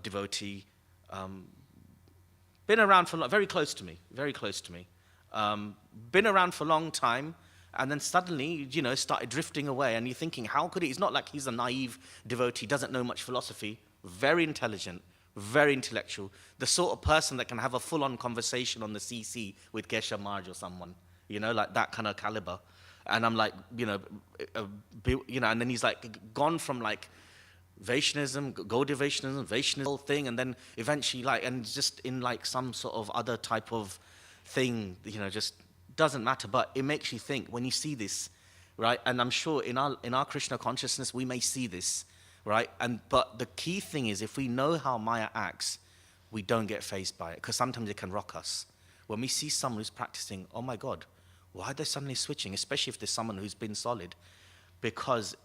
devotee, been around for very close to me, been around for a long time, and then suddenly, started drifting away. And you're thinking, how could he? It's not like he's a naive devotee, doesn't know much philosophy, very intelligent, very intellectual, the sort of person that can have a full-on conversation on the CC with Geshe Maharaj or someone, that kind of caliber. And I'm like, and then he's gone from Vaishnavism, Gaudiya Vaishnavism, whole thing, and then eventually and just in some sort of other type of thing, just doesn't matter. But it makes you think when you see this, right? And I'm sure in our Krishna consciousness we may see this, right? But the key thing is, if we know how Maya acts, we don't get fazed by it, because sometimes it can rock us. When we see someone who's practicing, oh my God, why are they suddenly switching? Especially if there's someone who's been solid. Because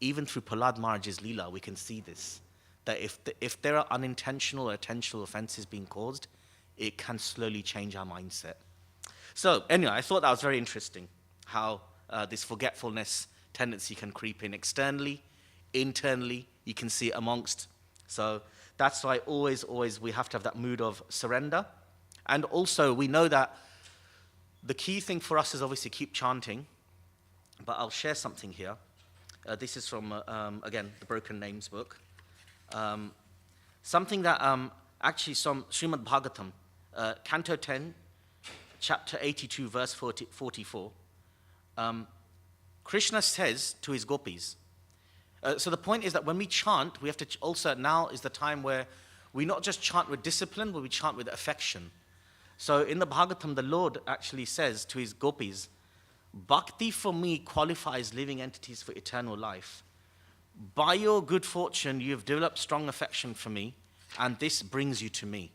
even through Prahlad Maharaj's Leela, we can see this. That if there are unintentional or intentional offenses being caused, it can slowly change our mindset. So anyway, I thought that was very interesting, how this forgetfulness tendency can creep in externally, internally, you can see it amongst. So that's why always we have to have that mood of surrender. And also we know that the key thing for us is obviously keep chanting, but I'll share something here. This is from, again, the Broken Names book. Something that actually from Srimad Bhagavatam, Canto 10, chapter 82, verse 44, Krishna says to his gopis, so the point is that when we chant, we have to also, now is the time where we not just chant with discipline, but we chant with affection. So in the Bhagavatam, the Lord actually says to his gopis, Bhakti for me qualifies living entities for eternal life. By your good fortune, you have developed strong affection for me, and this brings you to me.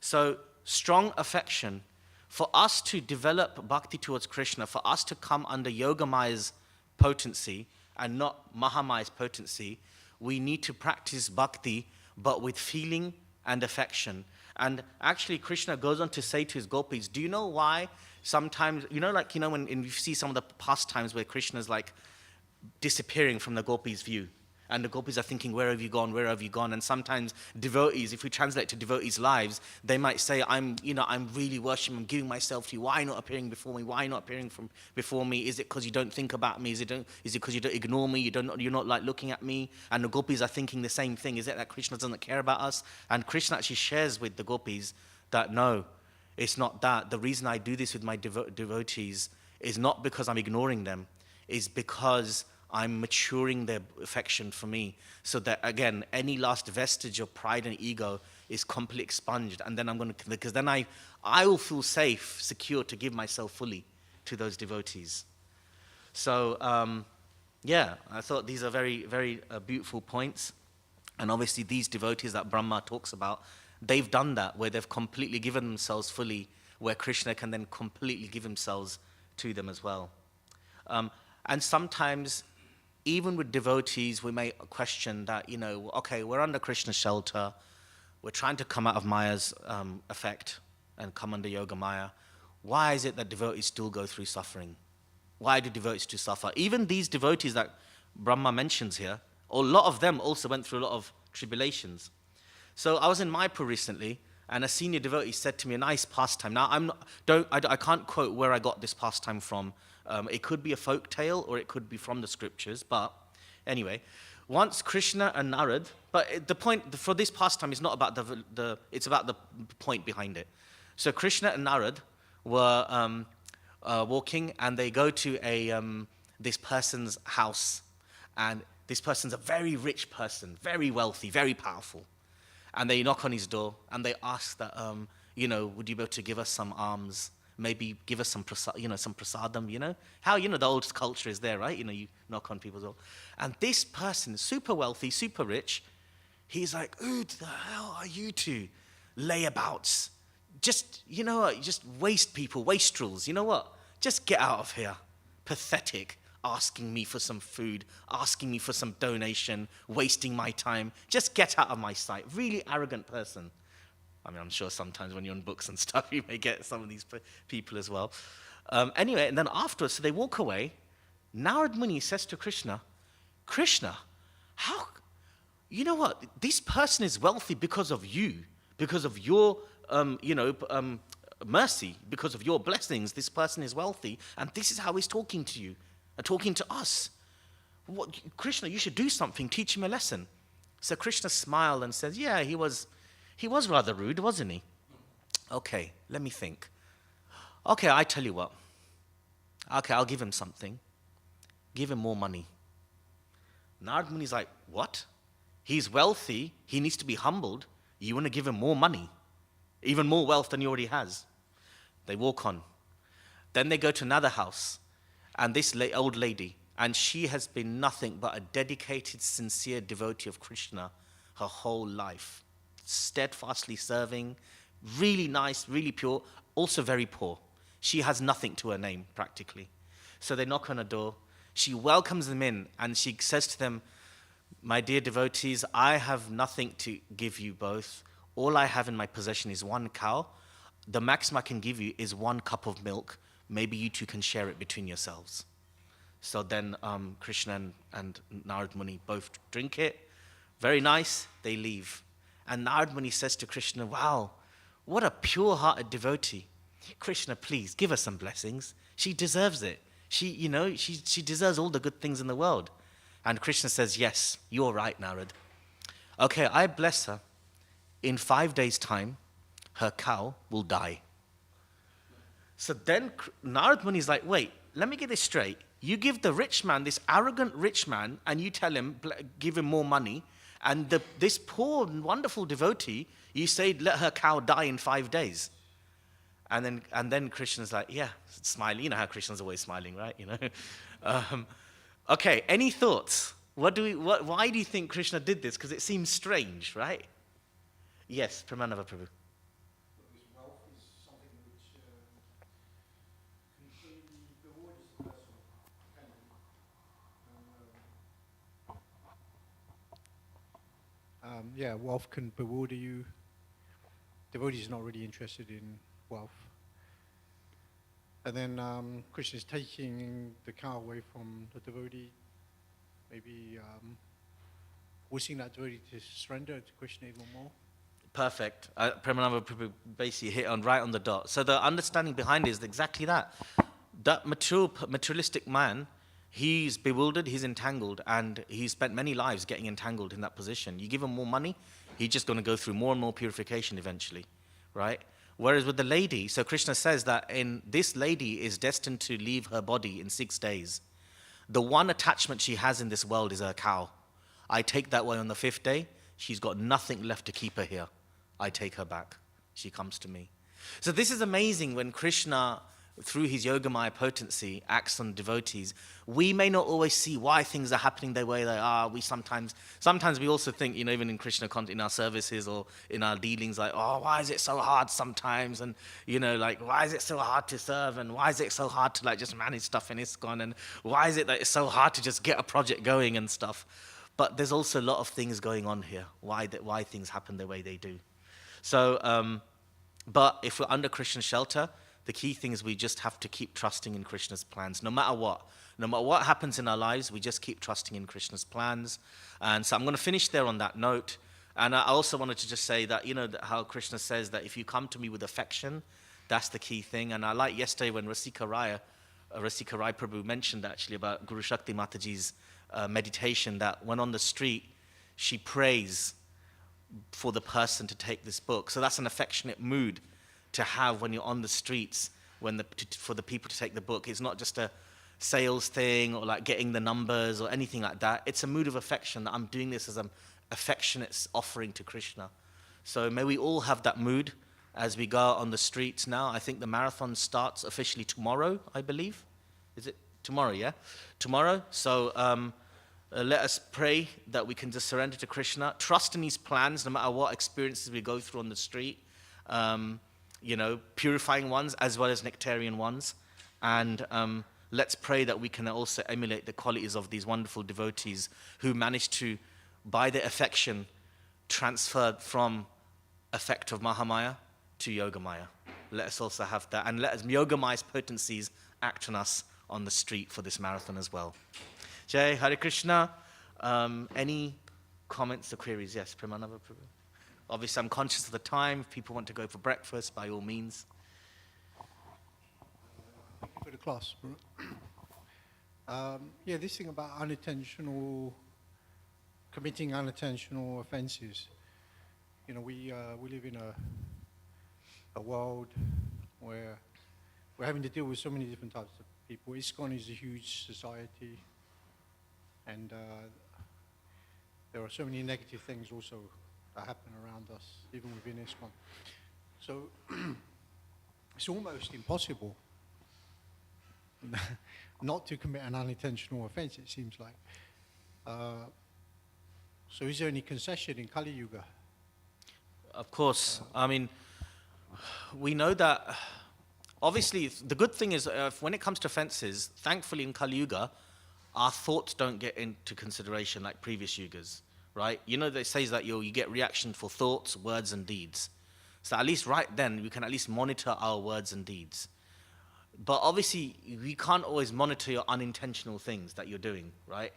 So strong affection, for us to develop bhakti towards Krishna, for us to come under Yogamaya's potency and not Mahamaya's potency, we need to practice bhakti, but with feeling and affection. And actually, Krishna goes on to say to his gopis, do you know why sometimes, when you see some of the pastimes where Krishna's like disappearing from the gopis' view, and the gopis are thinking, where have you gone, where have you gone? And sometimes devotees, if we translate to devotees' lives, they might say, I'm really worshiping, I'm giving myself to you. Why not appearing before me? Why not appearing before me? Is it because you don't think about me? Is it because you don't ignore me? You're not like looking at me? And the gopis are thinking the same thing. Is it that Krishna doesn't care about us? And Krishna actually shares with the gopis that no, it's not that. The reason I do this with my devotees is not because I'm ignoring them, is because I'm maturing their affection for me, so that, again, any last vestige of pride and ego is completely expunged. And then because then I will feel safe, secure to give myself fully to those devotees. So, I thought these are very, very beautiful points. And obviously these devotees that Brahma talks about, they've done that, where they've completely given themselves fully, where Krishna can then completely give himself to them as well. And sometimes, even with devotees, we may question that, okay, we're under Krishna's shelter, we're trying to come out of Maya's effect and come under Yoga Maya. Why is it that devotees still go through suffering? Why do devotees still suffer? Even these devotees that Brahma mentions here, a lot of them also went through a lot of tribulations. So I was in Mayapur recently, and a senior devotee said to me, a nice pastime. Now, I can't quote where I got this pastime from. It could be a folk tale, or it could be from the scriptures. But anyway, once Krishna and Narad, but the point for this pastime is not about it's about the point behind it. So Krishna and Narad were walking, and they go to this person's house, and this person's a very rich person, very wealthy, very powerful. And they knock on his door, and they ask that, would you be able to give us some alms? Maybe give us some prasadam, How, the old culture is there, right? You knock on people's door. And this person, super wealthy, super rich, he's like, who the hell are you two layabouts? Just waste people, wastrels, you know what? Just get out of here. Pathetic. Asking me for some food, asking me for some donation, wasting my time. Just get out of my sight. Really arrogant person. I mean, I'm sure sometimes when you're on books and stuff, you may get some of these people as well. Anyway, and then afterwards, so they walk away. Narad Muni says to Krishna, how, you know what? This person is wealthy because of you, because of your, mercy, because of your blessings. This person is wealthy, and this is how he's talking to you. Talking to us. Krishna, you should do something, teach him a lesson. So Krishna smiled and said, yeah, he was rather rude, wasn't he? Okay, let me think. Okay, I tell you what. Okay, I'll give him something. Give him more money. Narad Muni's like, what? He's wealthy, he needs to be humbled. You want to give him more money, even more wealth than he already has. They walk on. Then they go to another house. And this old lady, and she has been nothing but a dedicated, sincere devotee of Krishna her whole life. Steadfastly serving, really nice, really pure, also very poor. She has nothing to her name, practically. So they knock on her door. She welcomes them in, and she says to them, my dear devotees, I have nothing to give you both. All I have in my possession is one cow. The maximum I can give you is 1 cup of milk. Maybe you two can share it between yourselves. So then Krishna and Narad Muni both drink it. Very nice, they leave. And Narad Muni says to Krishna, wow, what a pure-hearted devotee. Krishna, please, give her some blessings. She deserves it. She deserves all the good things in the world. And Krishna says, yes, you're right, Narad. Okay, I bless her. In 5 days' time, her cow will die. So then Narad Muni is like, wait, let me get this straight. You give the rich man, this arrogant rich man, and you tell him, give him more money. And this poor, wonderful devotee, you say, let her cow die in 5 days. And then Krishna's like, yeah, smiling. You know how Krishna's always smiling, right? You know. Okay, any thoughts? Why do you think Krishna did this? Because it seems strange, right? Yes, Pramanava Prabhu. Because wealth is something which completely bewilders the person. Yeah, wealth can bewilder you. Devotee is not really interested in wealth. And then Krishna is taking the cow away from the devotee, maybe forcing that devotee to surrender to Krishna even more. Perfect. Pramanava Prabhu basically hit right on the dot. So the understanding behind it is exactly that. That materialistic man, he's bewildered, he's entangled, and he's spent many lives getting entangled in that position. You give him more money, he's just going to go through more and more purification eventually, right? Whereas with the lady, so Krishna says that this lady is destined to leave her body in 6 days. The one attachment she has in this world is her cow. I take that way on the 5th day. She's got nothing left to keep her here. I take her back. She comes to me. So this is amazing when Krishna, through his Yogamaya potency, acts on devotees. We may not always see why things are happening the way they are. We sometimes we also think, you know, even in Krishna content, in our services or in our dealings, like, oh, why is it so hard sometimes? And, you know, like, why is it so hard to serve? And why is it so hard to, like, just manage stuff in ISKCON? And why is it that it's so hard to just get a project going and stuff? But there's also a lot of things going on here, why things happen the way they do. So, but if we're under Krishna's shelter, the key thing is we just have to keep trusting in Krishna's plans, no matter what. No matter what happens in our lives, we just keep trusting in Krishna's plans. And so I'm going to finish there on that note. And I also wanted to just say that, you know, that how Krishna says that if you come to me with affection, that's the key thing. And I like yesterday when Rasika Rai Prabhu mentioned actually about Guru Shakti Mataji's meditation, that when on the street, she prays for the person to take this book. So that's an affectionate mood to have when you're on the streets, for the people to take the book. It's not just a sales thing or like getting the numbers or anything like that. It's a mood of affection, that I'm doing this as an affectionate offering to Krishna. So may we all have that mood as we go on the streets now. I think the marathon starts officially tomorrow, I believe. Is it tomorrow, yeah? Tomorrow. So let us pray that we can just surrender to Krishna, trust in his plans no matter what experiences we go through on the street, you know, purifying ones as well as nectarian ones. And let's pray that we can also emulate the qualities of these wonderful devotees who managed to, by their affection, transfer from effect of Mahamaya to Yogamaya. Let us also have that. And let us Yogamaya's potencies act on us on the street for this marathon as well. Jai Hare Krishna. Any comments or queries? Yes, Pramanava Prabhu. Obviously, I'm conscious of the time. If people want to go for breakfast, by all means. For the class. Yeah, this thing about committing unintentional offenses. You know, we live in a world where we're having to deal with so many different types of people. ISKCON is a huge society, and there are so many negative things also that happen around us, even within ISKCON. So it's almost impossible not to commit an unintentional offense, it seems like. So is there any concession in Kali Yuga? Of course. I mean, we know that, obviously, the good thing is when it comes to offenses, thankfully in Kali Yuga, our thoughts don't get into consideration like previous yugas, right? You know, they say that you get reaction for thoughts, words, and deeds. So at least right then, we can at least monitor our words and deeds. But obviously, we can't always monitor your unintentional things that you're doing, right?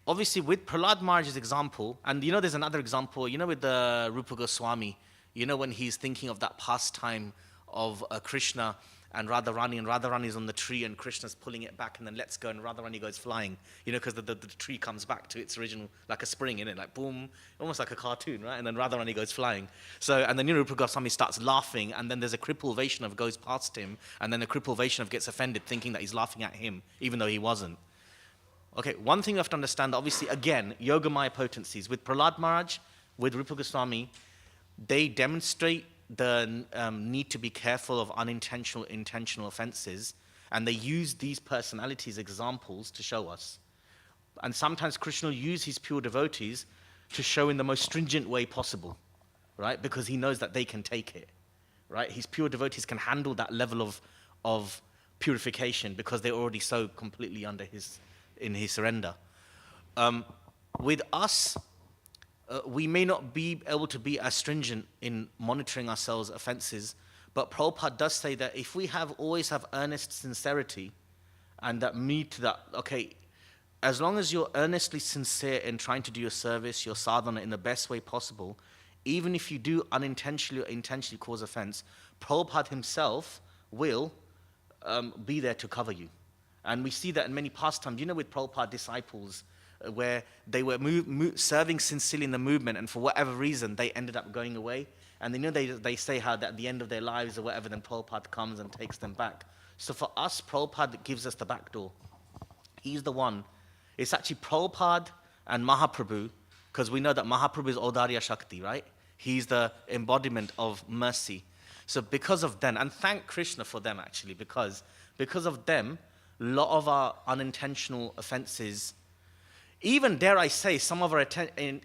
Obviously, with Prahlad Maharaj's example, and you know, there's another example, you know, with the Rupa Goswami, you know, when he's thinking of that pastime of Krishna, and Radharani is on the tree, and Krishna's pulling it back, and then lets go, and Radharani goes flying, because the tree comes back to its original, like a spring, in it, like boom, almost like a cartoon, right? And then Radharani goes flying. So, and then Rupa Goswami starts laughing, and then there's a crippled Vaishnav goes past him, and then the crippled Vaishnav gets offended, thinking that he's laughing at him, even though he wasn't. Okay, one thing you have to understand, obviously, again, Yogamaya potencies. With Prahlad Maharaj, with Rupa Goswami, they demonstrate the need to be careful of intentional offenses, and they use these personalities examples to show us. And sometimes Krishna will use his pure devotees to show in the most stringent way possible, right? Because he knows that they can take it, right? His pure devotees can handle that level of purification because they're already so completely in his surrender. With us, we may not be able to be as stringent in monitoring ourselves' offenses, but Prabhupada does say that if we always have earnest sincerity, and that okay, as long as you're earnestly sincere in trying to do your service, your sadhana in the best way possible, even if you do unintentionally or intentionally cause offense, Prabhupada himself will be there to cover you. And we see that in many pastimes, with Prabhupada disciples, where they were serving sincerely in the movement, and for whatever reason, they ended up going away. And they say how that at the end of their lives or whatever, then Prabhupada comes and takes them back. So for us, Prabhupada gives us the back door. He's the one. It's actually Prabhupada and Mahaprabhu, because we know that Mahaprabhu is Audarya Shakti, right? He's the embodiment of mercy. So because of them, and thank Krishna for them actually, because of them, a lot of our unintentional offenses, even dare I say, some of our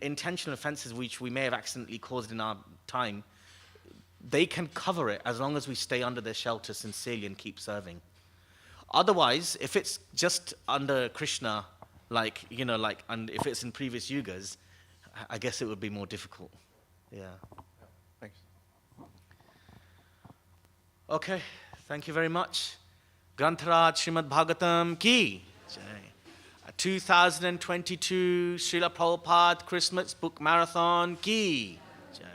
intentional offenses which we may have accidentally caused in our time, they can cover it as long as we stay under their shelter sincerely and keep serving. Otherwise, if it's just under Krishna, and if it's in previous yugas, I guess it would be more difficult. Yeah. Thanks. Okay, thank you very much. Grantaraj Srimad Bhagavatam ki jai. 2022 Srila Prabhupada Christmas Book Marathon ki jai.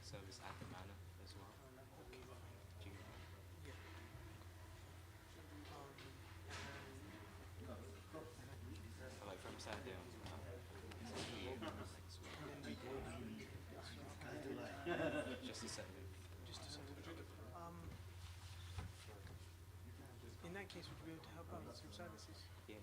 Service at the manor as well. Like from Saturday on. Just a second. In that case, would you be able to help out with some services? Yeah.